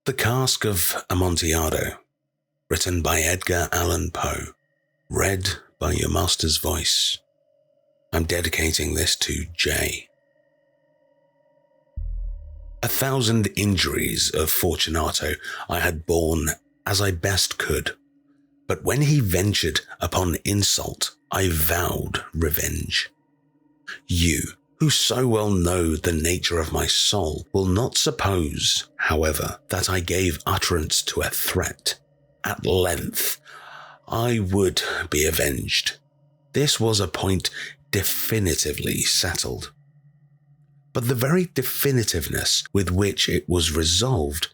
The Cask of Amontillado, written by Edgar Allan Poe, read by your master's voice. I'm dedicating this to Jay. 1,000 injuries of Fortunato I had borne as I best could, but when he ventured upon insult, I vowed revenge. You, who so well know the nature of my soul, will not suppose, however, that I gave utterance to a threat. At length, I would be avenged. This was a point definitively settled. But the very definitiveness with which it was resolved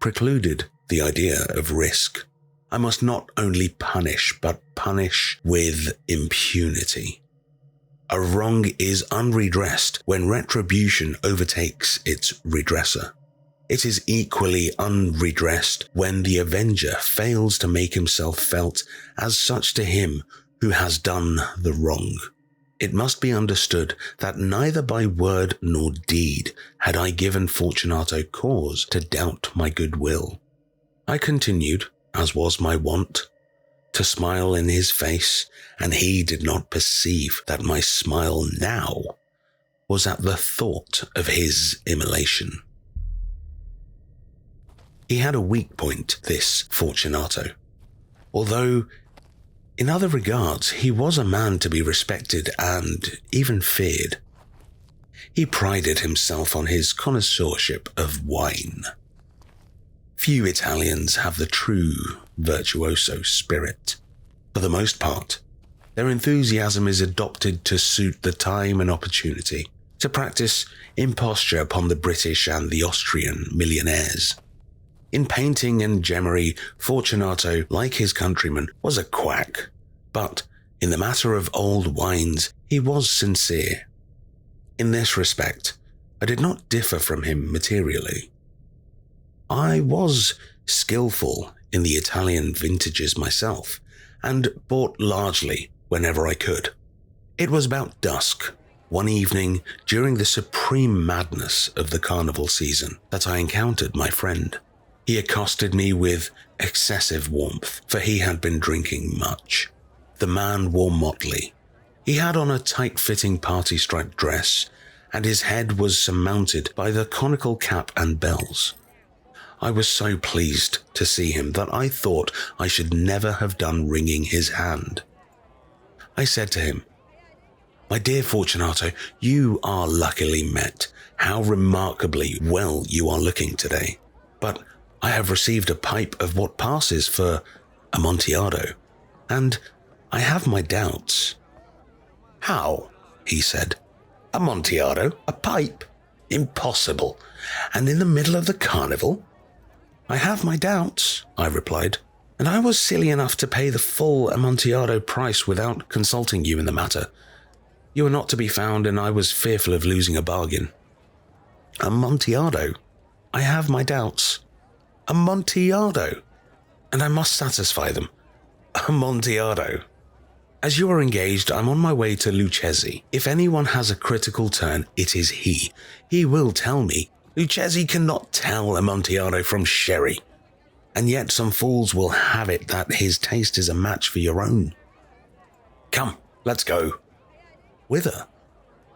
precluded the idea of risk. I must not only punish, but punish with impunity. A wrong is unredressed when retribution overtakes its redresser. It is equally unredressed when the avenger fails to make himself felt as such to him who has done the wrong. It must be understood that neither by word nor deed had I given Fortunato cause to doubt my goodwill. I continued, as was my wont, to smile in his face, and he did not perceive that my smile now was at the thought of his immolation. He had a weak point, this Fortunato, although in other regards he was a man to be respected and even feared. He prided himself on his connoisseurship of wine. Few Italians have the true virtuoso spirit. For the most part, their enthusiasm is adopted to suit the time and opportunity, to practice imposture upon the British and the Austrian millionaires. In painting and gemmery, Fortunato, like his countrymen, was a quack, but in the matter of old wines, he was sincere. In this respect, I did not differ from him materially. I was skillful in the Italian vintages myself, and bought largely whenever I could. It was about dusk, one evening during the supreme madness of the carnival season, that I encountered my friend. He accosted me with excessive warmth, for he had been drinking much. The man wore motley. He had on a tight-fitting party-striped dress, and his head was surmounted by the conical cap and bells. I was so pleased to see him that I thought I should never have done wringing his hand. I said to him, "My dear Fortunato, you are luckily met. How remarkably well you are looking today. But I have received a pipe of what passes for Amontillado, and I have my doubts." "How?" he said. "Amontillado? A pipe? Impossible. And in the middle of the carnival?" "I have my doubts," I replied, "and I was silly enough to pay the full Amontillado price without consulting you in the matter. You were not to be found, and I was fearful of losing a bargain." "Amontillado? I have my doubts." "Amontillado? And I must satisfy them. Amontillado. As you are engaged, I'm on my way to Lucchesi. If anyone has a critical turn, it is he. He will tell me. Lucchesi cannot tell Amontillado from sherry. And yet some fools will have it that his taste is a match for your own. Come, let's go." "Whither?"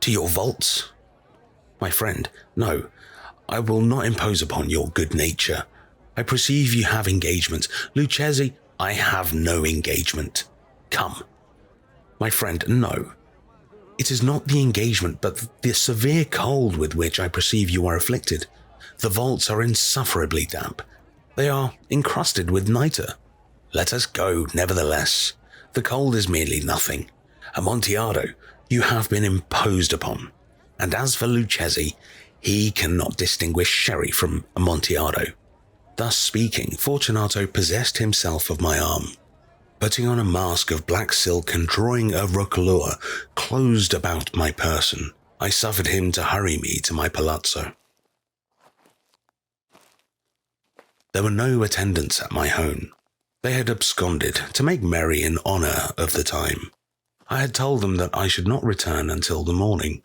"To your vaults." "My friend, no, I will not impose upon your good nature. I perceive you have engagements. Lucchesi, I have no engagement. Come." "My friend, no. It is not the engagement, but the severe cold with which I perceive you are afflicted. The vaults are insufferably damp. They are encrusted with nitre. Let us go, nevertheless. The cold is merely nothing. Amontillado, you have been imposed upon. And as for Lucchesi, he cannot distinguish sherry from Amontillado." Thus speaking, Fortunato possessed himself of my arm. Putting on a mask of black silk and drawing a roquelaure closed about my person, I suffered him to hurry me to my palazzo. There were no attendants at my home. They had absconded to make merry in honor of the time. I had told them that I should not return until the morning,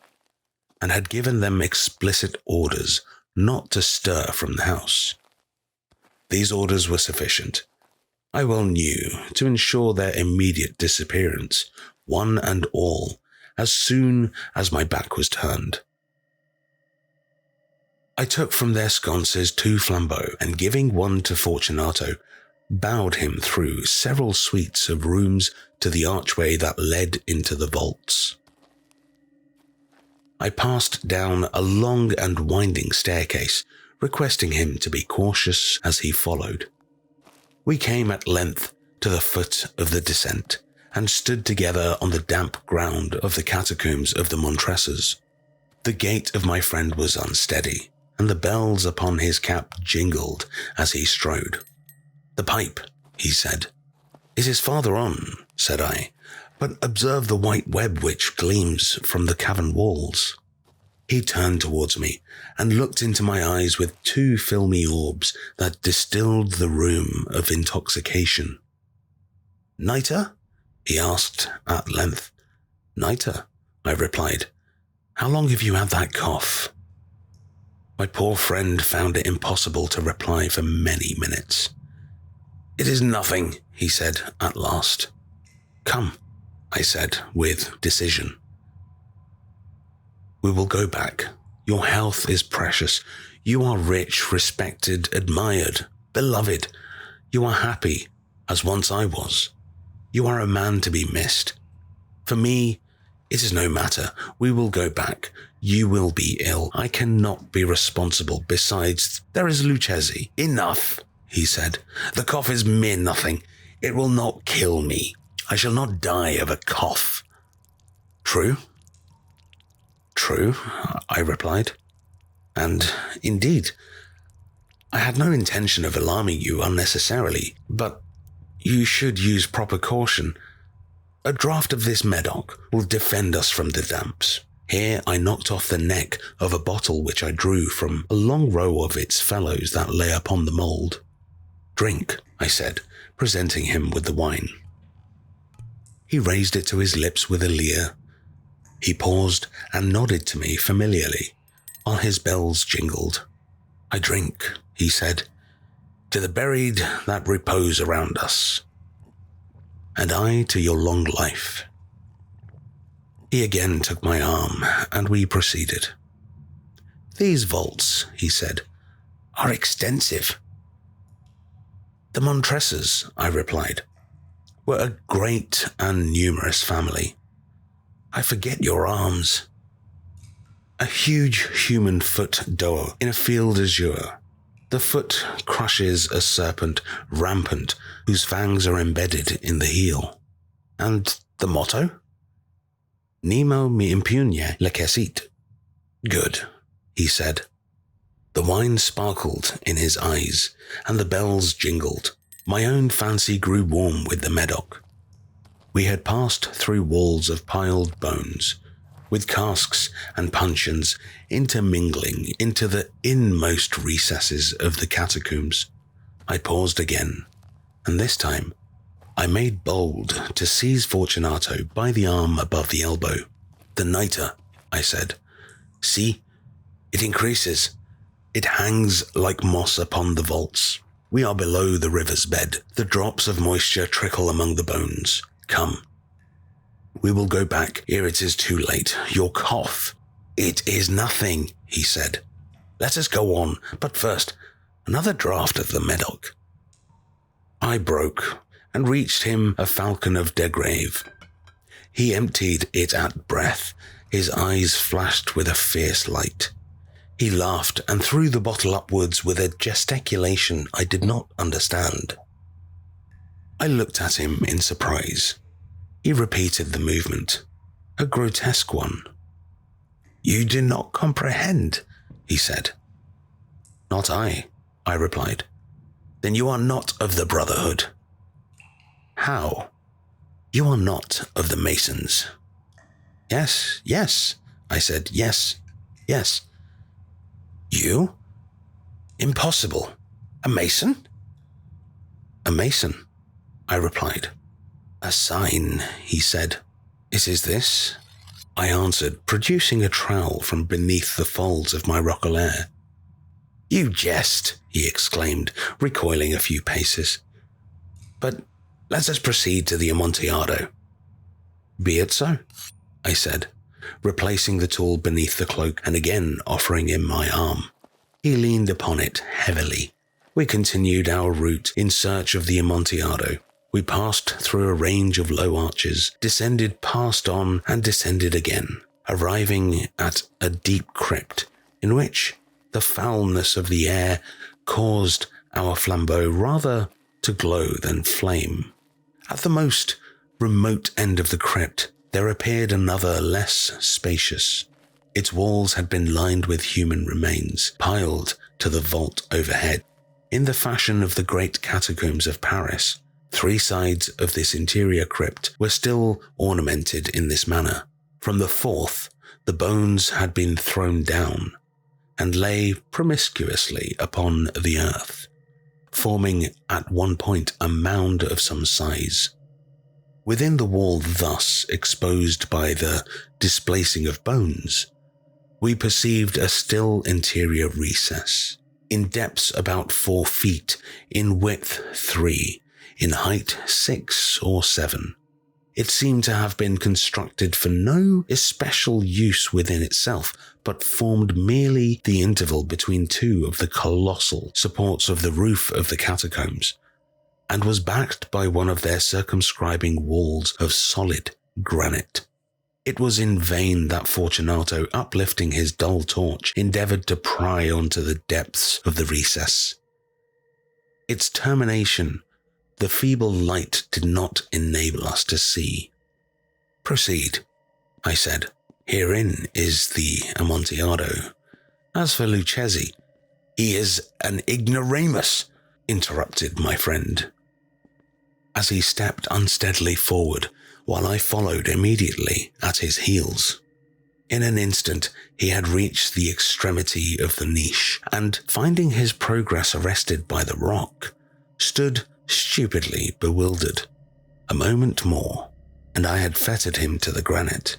and had given them explicit orders not to stir from the house. These orders were sufficient, I well knew, to ensure their immediate disappearance, one and all, as soon as my back was turned. I took from their sconces 2 flambeaux and, giving one to Fortunato, bowed him through several suites of rooms to the archway that led into the vaults. I passed down a long and winding staircase, requesting him to be cautious as he followed. We came at length to the foot of the descent and stood together on the damp ground of the catacombs of the Montresors. The gait of my friend was unsteady, and the bells upon his cap jingled as he strode. "The pipe," he said. "It is farther on," said I, "but observe the white web which gleams from the cavern walls." He turned towards me and looked into my eyes with 2 filmy orbs that distilled the rheum of intoxication. "Niter?" he asked at length. "Niter," I replied. "How long have you had that cough?" My poor friend found it impossible to reply for many minutes. "It is nothing," he said at last. "Come," I said with decision. "We will go back. Your health is precious. You are rich, respected, admired, beloved. You are happy, as once I was. You are a man to be missed. For me, it is no matter. We will go back. You will be ill. I cannot be responsible. Besides, there is Lucchesi." "Enough," he said. "The cough is mere nothing. It will not kill me. I shall not die of a cough." "True. True," I replied. "And, indeed, I had no intention of alarming you unnecessarily, but you should use proper caution. A draught of this Medoc will defend us from the damps." Here I knocked off the neck of a bottle which I drew from a long row of its fellows that lay upon the mould. "Drink," I said, presenting him with the wine. He raised it to his lips with a leer. He paused and nodded to me familiarly, while his bells jingled. "I drink," he said, "to the buried that repose around us, and I to your long life." He again took my arm, and we proceeded. "These vaults," he said, "are extensive." "The Montresors," I replied, "were a great and numerous family. I forget your arms." "A huge human foot d'or in a field azure. The foot crushes a serpent rampant whose fangs are embedded in the heel." "And the motto?" "Nemo me impugne lecessit." "Good," he said. The wine sparkled in his eyes, and the bells jingled. My own fancy grew warm with the Medoc. We had passed through walls of piled bones, with casks and puncheons intermingling into the inmost recesses of the catacombs. I paused again, and this time I made bold to seize Fortunato by the arm above the elbow. "The nitre," I said. "See, it increases. It hangs like moss upon the vaults. We are below the river's bed. The drops of moisture trickle among the bones. Come. We will go back ere it is too late. Your cough." "It is nothing," he said. "Let us go on, but first, another draught of the Medoc." I broke and reached him a falcon of De Grave. He emptied it at breath. His eyes flashed with a fierce light. He laughed and threw the bottle upwards with a gesticulation I did not understand. I looked at him in surprise. He repeated the movement, a grotesque one. "You do not comprehend," he said. "Not I," I replied. "Then you are not of the Brotherhood." "How?" "You are not of the Masons." Yes, I said. Yes. "You? Impossible. A Mason?" "A Mason," I replied. "A sign," he said. "It is this," I answered, producing a trowel from beneath the folds of my roquelaire. "You jest," he exclaimed, recoiling a few paces. "But let us proceed to the Amontillado." "Be it so," I said, replacing the tool beneath the cloak and again offering him my arm. He leaned upon it heavily. We continued our route in search of the Amontillado. We passed through a range of low arches, descended past on and descended again, arriving at a deep crypt in which the foulness of the air caused our flambeau rather to glow than flame. At the most remote end of the crypt, there appeared another less spacious. Its walls had been lined with human remains, piled to the vault overhead. In the fashion of the great catacombs of Paris, 3 sides of this interior crypt were still ornamented in this manner. From the 4th, the bones had been thrown down and lay promiscuously upon the earth, forming at one point a mound of some size. Within the wall thus exposed by the displacing of bones, we perceived a still interior recess, in depths about 4 feet, in width 3, in height 6 or 7. It seemed to have been constructed for no especial use within itself, but formed merely the interval between 2 of the colossal supports of the roof of the catacombs, and was backed by one of their circumscribing walls of solid granite. It was in vain that Fortunato, uplifting his dull torch, endeavored to pry onto the depths of the recess. Its termination, the feeble light did not enable us to see. "Proceed," I said. "Herein is the Amontillado. As for Lucchesi, he is an ignoramus," interrupted my friend, as he stepped unsteadily forward while I followed immediately at his heels. In an instant, he had reached the extremity of the niche, and finding his progress arrested by the rock, stood stupidly bewildered. A moment more, and I had fettered him to the granite.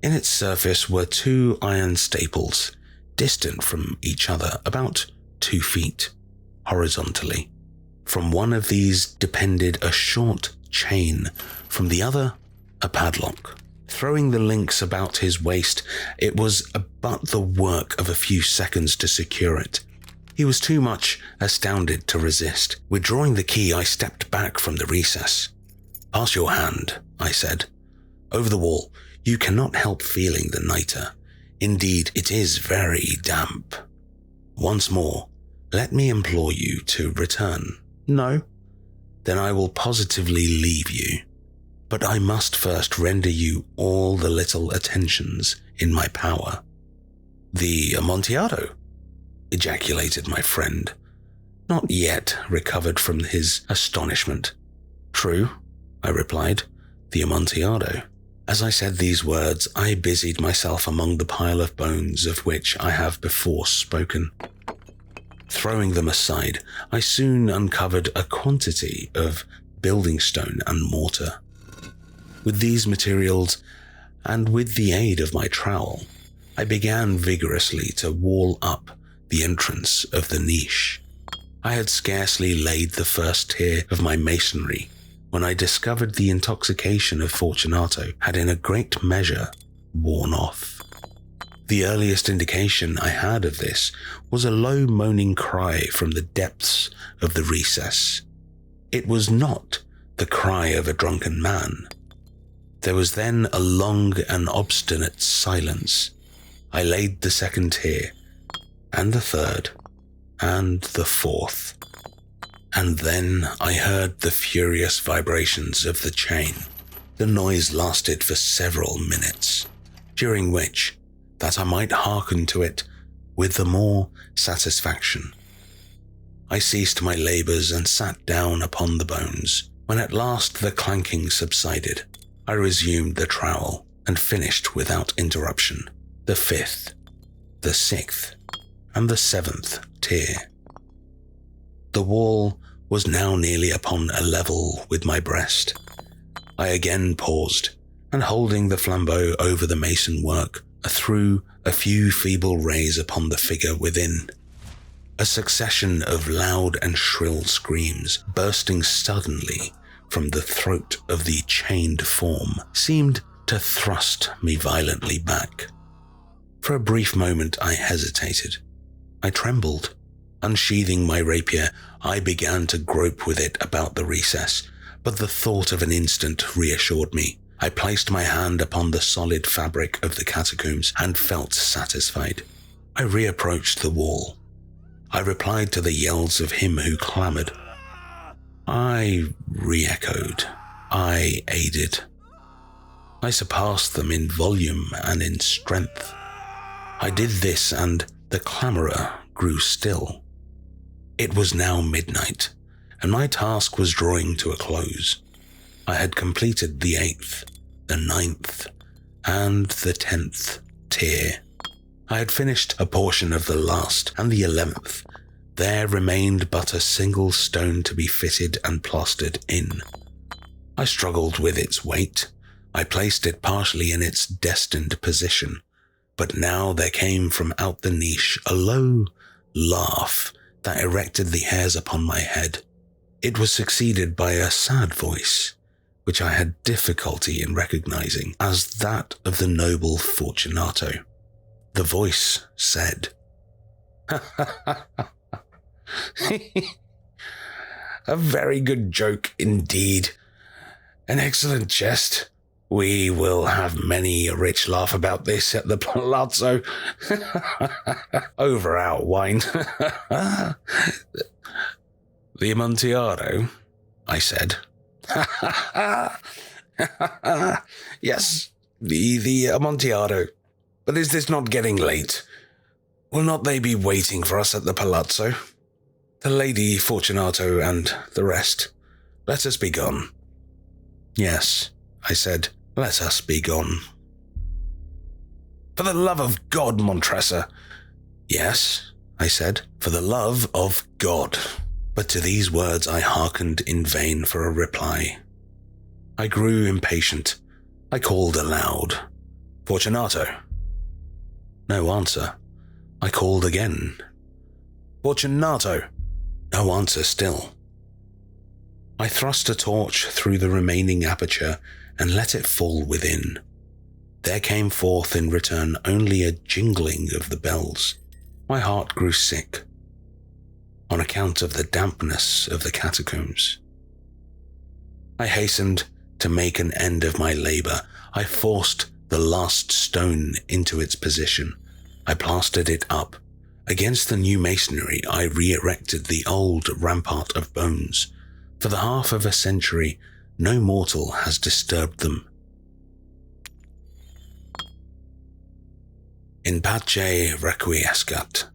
In its surface were 2 iron staples, distant from each other about 2 feet, horizontally. From one of these depended a short chain, from the other a padlock. Throwing the links about his waist, it was but the work of a few seconds to secure it. He was too much astounded to resist. Withdrawing the key, I stepped back from the recess. "Pass your hand," I said, "over the wall. You cannot help feeling the nitre. Indeed, it is very damp. Once more, let me implore you to return. No? Then I will positively leave you. But I must first render you all the little attentions in my power." "The Amontillado?" ejaculated my friend, not yet recovered from his astonishment. "True," I replied, "the Amontillado." As I said these words, I busied myself among the pile of bones of which I have before spoken. Throwing them aside, I soon uncovered a quantity of building stone and mortar. With these materials, and with the aid of my trowel, I began vigorously to wall up the entrance of the niche. I had scarcely laid the first tier of my masonry when I discovered the intoxication of Fortunato had in a great measure worn off. The earliest indication I had of this was a low moaning cry from the depths of the recess. It was not the cry of a drunken man. There was then a long and obstinate silence. I laid the 2nd tier, and the 3rd, and the 4th. And then I heard the furious vibrations of the chain. The noise lasted for several minutes, during which, that I might hearken to it with the more satisfaction, I ceased my labours and sat down upon the bones. When at last the clanking subsided, I resumed the trowel and finished without interruption the 5th, the 6th, and the 7th tier. The wall was now nearly upon a level with my breast. I again paused, and holding the flambeau over the mason work, threw a few feeble rays upon the figure within. A succession of loud and shrill screams bursting suddenly from the throat of the chained form seemed to thrust me violently back. For a brief moment I hesitated. I trembled. Unsheathing my rapier, I began to grope with it about the recess, but the thought of an instant reassured me. I placed my hand upon the solid fabric of the catacombs and felt satisfied. I reapproached the wall. I replied to the yells of him who clamoured. I re-echoed. I aided. I surpassed them in volume and in strength. I did this and the clamourer grew still. It was now midnight, and my task was drawing to a close. I had completed the 8th, the 9th, and the 10th tier. I had finished a portion of the last and the 11th. There remained but a single stone to be fitted and plastered in. I struggled with its weight. I placed it partially in its destined position, but now there came from out the niche a low laugh that erected the hairs upon my head. It was succeeded by a sad voice, which I had difficulty in recognizing as that of the noble Fortunato. The voice said, "A very good joke indeed. An excellent jest. We will have many a rich laugh about this at the palazzo over our wine." "The Amontillado," I said. "Yes, the Amontillado. But is this not getting late? Will not they be waiting for us at the palazzo? The Lady Fortunato and the rest. Let us be gone." "Yes," I said, "let us be gone." "For the love of God, Montressor." "Yes," I said, "for the love of God." But to these words I hearkened in vain for a reply. I grew impatient. I called aloud, "Fortunato." No answer. I called again, "Fortunato." No answer still. I thrust a torch through the remaining aperture and let it fall within. There came forth in return only a jingling of the bells. My heart grew sick on account of the dampness of the catacombs. I hastened to make an end of my labor. I forced the last stone into its position. I plastered it up. Against the new masonry, I re-erected the old rampart of bones. For the half of a century, no mortal has disturbed them. In pace requiescat.